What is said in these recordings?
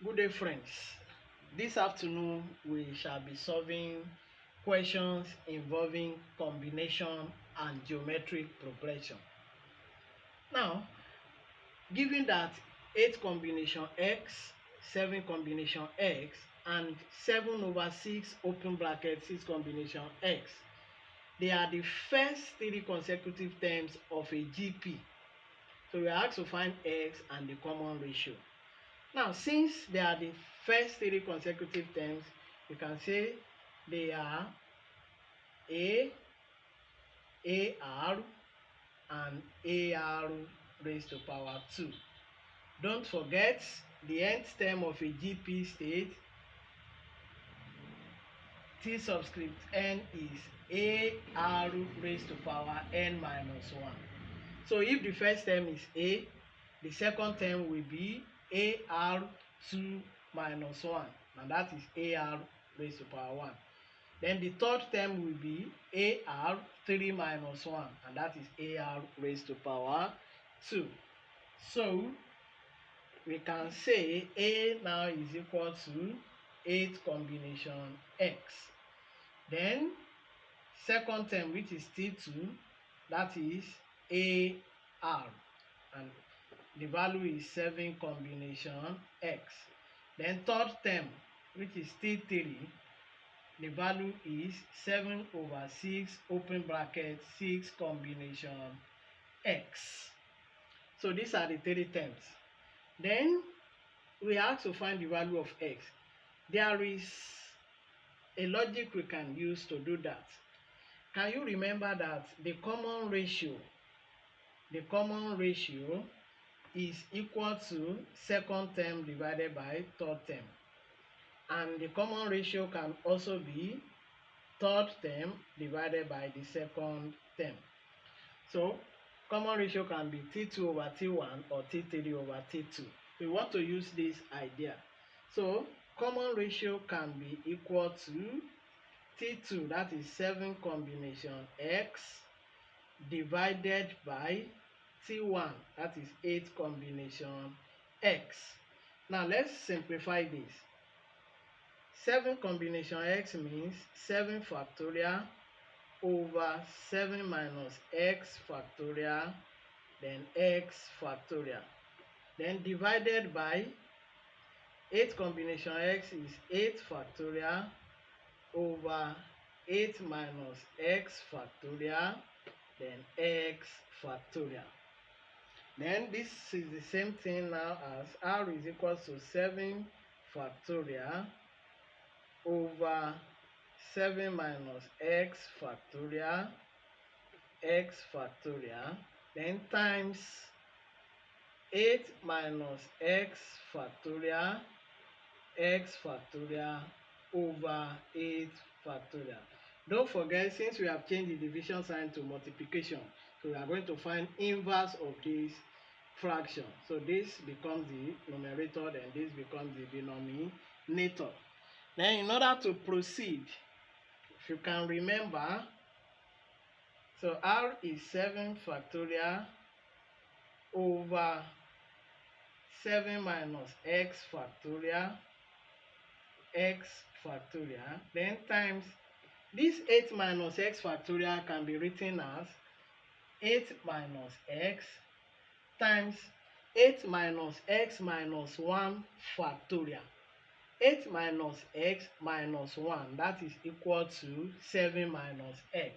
Good day, friends. This afternoon, we shall be solving questions involving combination and geometric progression. Now, given that 8 combination x, 7 combination x, and 7 over 6 open bracket 6 combination x, they are the first 3 consecutive terms of a GP. So we are asked to find x and the common ratio. Now, since they are the first 3 consecutive terms, you can say they are A, AR, and AR raised to power 2. Don't forget the nth term of a GP state, T subscript n is AR raised to power n minus 1. So if the first term is A, the second term will be AR2 minus 1, and that is AR raised to power 1. Then the third term will be AR3 minus 1, and that is AR raised to power 2. So we can say A now is equal to 8 combination X. Then second term, which is T2, that is AR, and the value is 7 combination X. Then third term, which is T3, the value is 7 over 6 open bracket 6 combination X. So these are the 3 terms. Then we have to find the value of X. There is a logic we can use to do that. Can you remember that the common ratio is equal to second term divided by third term, and the common ratio can also be third term divided by the second term. So common ratio can be T2 over T1 or T3 over T2. We want to use this idea. So common ratio can be equal to T2, that is 7 combination X, divided by T1, that is 8 combination X. Now let's simplify this. 7 combination X means 7 factorial over 7 minus X factorial, then X factorial. Then divided by 8 combination X is 8 factorial over 8 minus X factorial, then X factorial. Then this is the same thing now as R is equal to 7 factorial over 7 minus X factorial, X factorial, then times 8 minus X factorial, X factorial over 8 factorial. Don't forget, since we have changed the division sign to multiplication, so we are going to find inverse of this fraction. So this becomes the numerator, then this becomes the denominator. Then in order to proceed, if you can remember, so R is 7 factorial over 7 minus X factorial, X factorial, then times this 8 minus X factorial can be written as 8 minus X times 8 minus X minus 1 factorial. 8 minus X minus 1, that is equal to 7 minus X.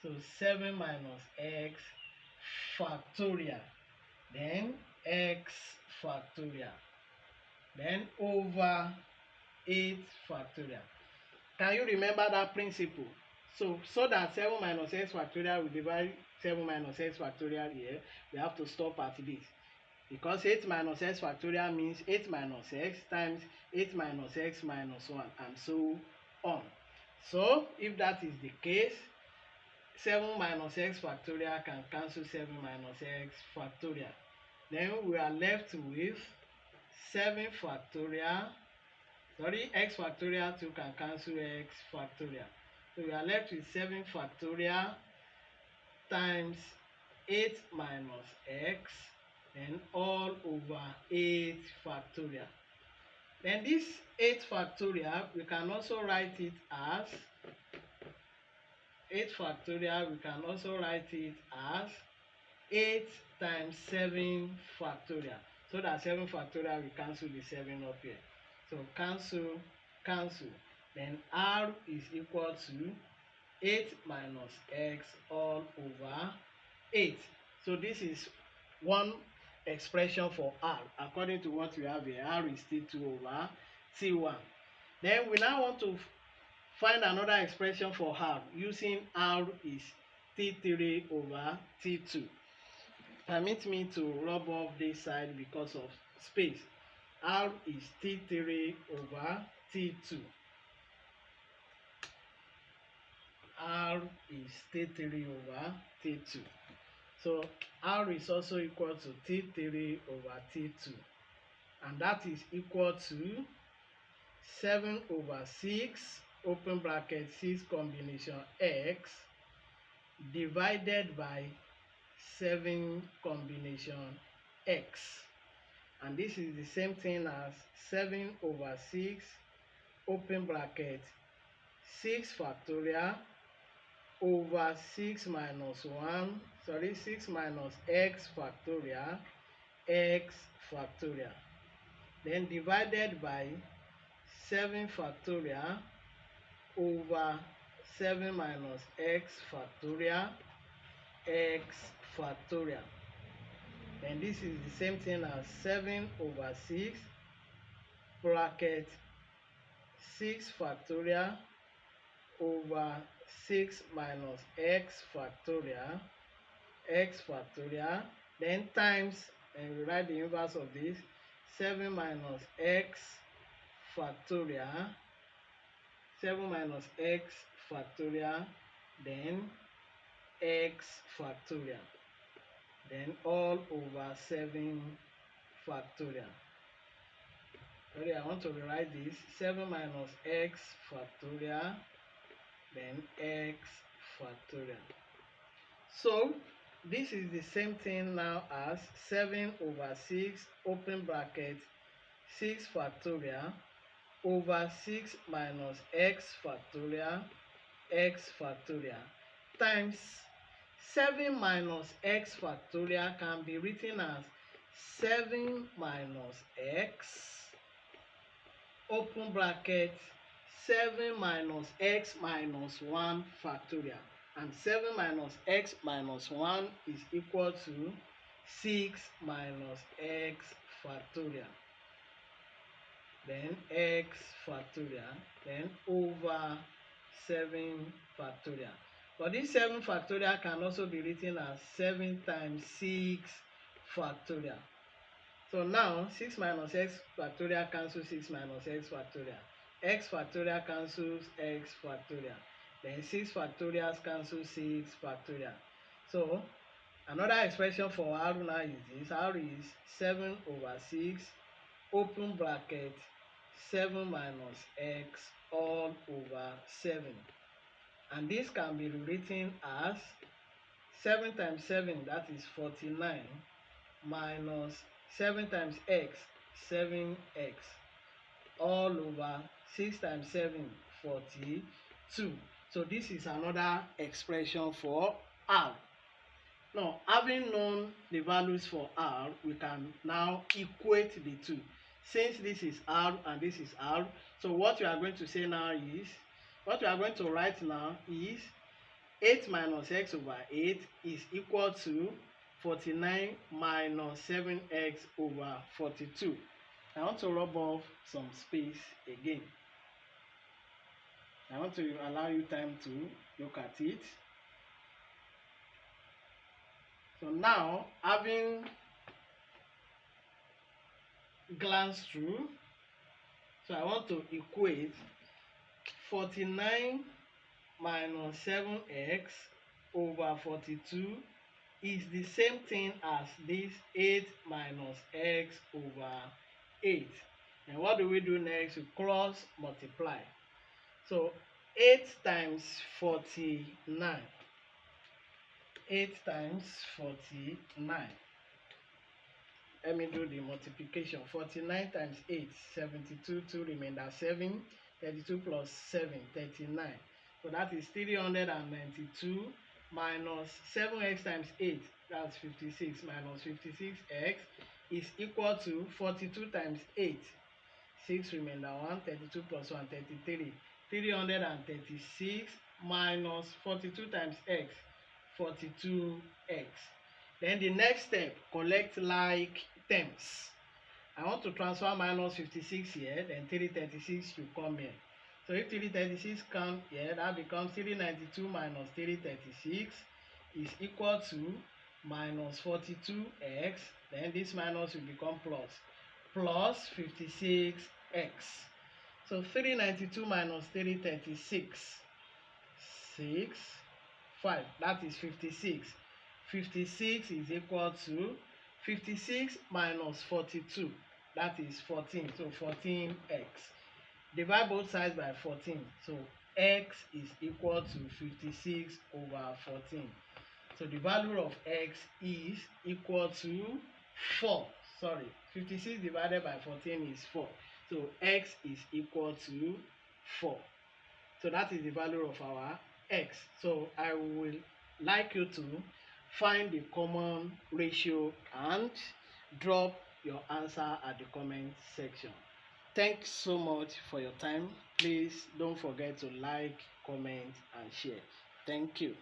So 7 minus X factorial, then X factorial, then over 8 factorial. Can you remember that principle? So that 7 minus X factorial will divide 7 minus X factorial here, we have to stop at this. Because 8 minus X factorial means 8 minus X times 8 minus X minus 1, and so on. So if that is the case, 7 minus X factorial can cancel 7 minus X factorial. Then we are left with 7 factorial, X factorial too can cancel X factorial. So we are left with 7 factorial times 8 minus X, then all over 8 factorial. Then this 8 factorial, we can also write it as 8 factorial, we can also write it as 8 times 7 factorial. So that 7 factorial will cancel the 7 up here. So cancel, cancel. Then r is equal to 8 minus x all over 8. So this is one expression for r. According to what we have here, r is t2 over t1. Then we now want to find another expression for r using r is t3 over t2. Permit me to rub off this side because of space. R is t3 over t2. R is t3 over t2. So R is also equal to t3 over t2. And that is equal to 7 over 6, open bracket 6 combination x, divided by 7 combination x. And this is the same thing as 7 over 6, open bracket 6 factorial over 6 minus 1, 6 minus x factorial, x factorial. Then divided by 7 factorial over 7 minus x factorial, x factorial. Then this is the same thing as 7 over 6 bracket 6 factorial over 6 minus x factorial, then times, and we write the inverse of this, 7 minus x factorial, 7 minus x factorial, then x factorial, then all over 7 factorial. Sorry, I want to rewrite this, 7 minus x factorial, then x factorial. So this is the same thing now as 7 over 6, open bracket 6 factorial over 6 minus x factorial, times 7 minus x factorial can be written as 7 minus x, open bracket 7 minus x minus 1 factorial. And 7 minus x minus 1 is equal to 6 minus x factorial. Then x factorial, then over 7 factorial. But this 7 factorial can also be written as 7 times 6 factorial. So now 6 minus x factorial cancels 6 minus x factorial. X factorial cancels x factorial. Then 6 factorials cancel 6 factorial. So another expression for r now is this. R is 7 over 6, open bracket 7 minus x all over 7. And this can be rewritten as 7 times 7, that is 49, minus 7 times x, 7x, all over 6 times 7, 42. So this is another expression for r. Now, having known the values for r, we can now equate the two. Since this is r and this is r, so what we are going to say now is, what we are going to write now is 8 minus x over 8 is equal to 49 minus 7x over 42. I want to rub off some space again. I want to allow you time to look at it. So now, having glanced through, so I want to equate 49 minus 7x over 42 is the same thing as this 8 minus x over 8. And what do we do next? We cross multiply. So 8 times 49. 8 times 49. let me do the multiplication. 49 times 8, 72, 2 remainder 7, 32 plus 7, 39. So that is 392 minus 7x times 8, that's 56, minus 56x is equal to 42 times 8, 6 remainder 1, 32 plus 1, 33. 336 minus 42 times x, 42x. Then the next step, collect like terms. I want to transfer minus 56 here, then 336 should come here. So if 336 come here, that becomes 392 minus 336 is equal to minus 42x. Then this minus will become plus 56x. So 392 minus 336, 6, 5, that is 56. 56 is equal to 56 minus 42, that is 14, so 14x. Divide both sides by 14, so x is equal to 56 over 14. So the value of x is equal to 4. Sorry, 56 divided by 14 is 4. So x is equal to 4. So that is the value of our x. So I will like you to find the common ratio and drop your answer at the comment section. Thanks so much for your time. Please don't forget to like, comment and share. Thank you.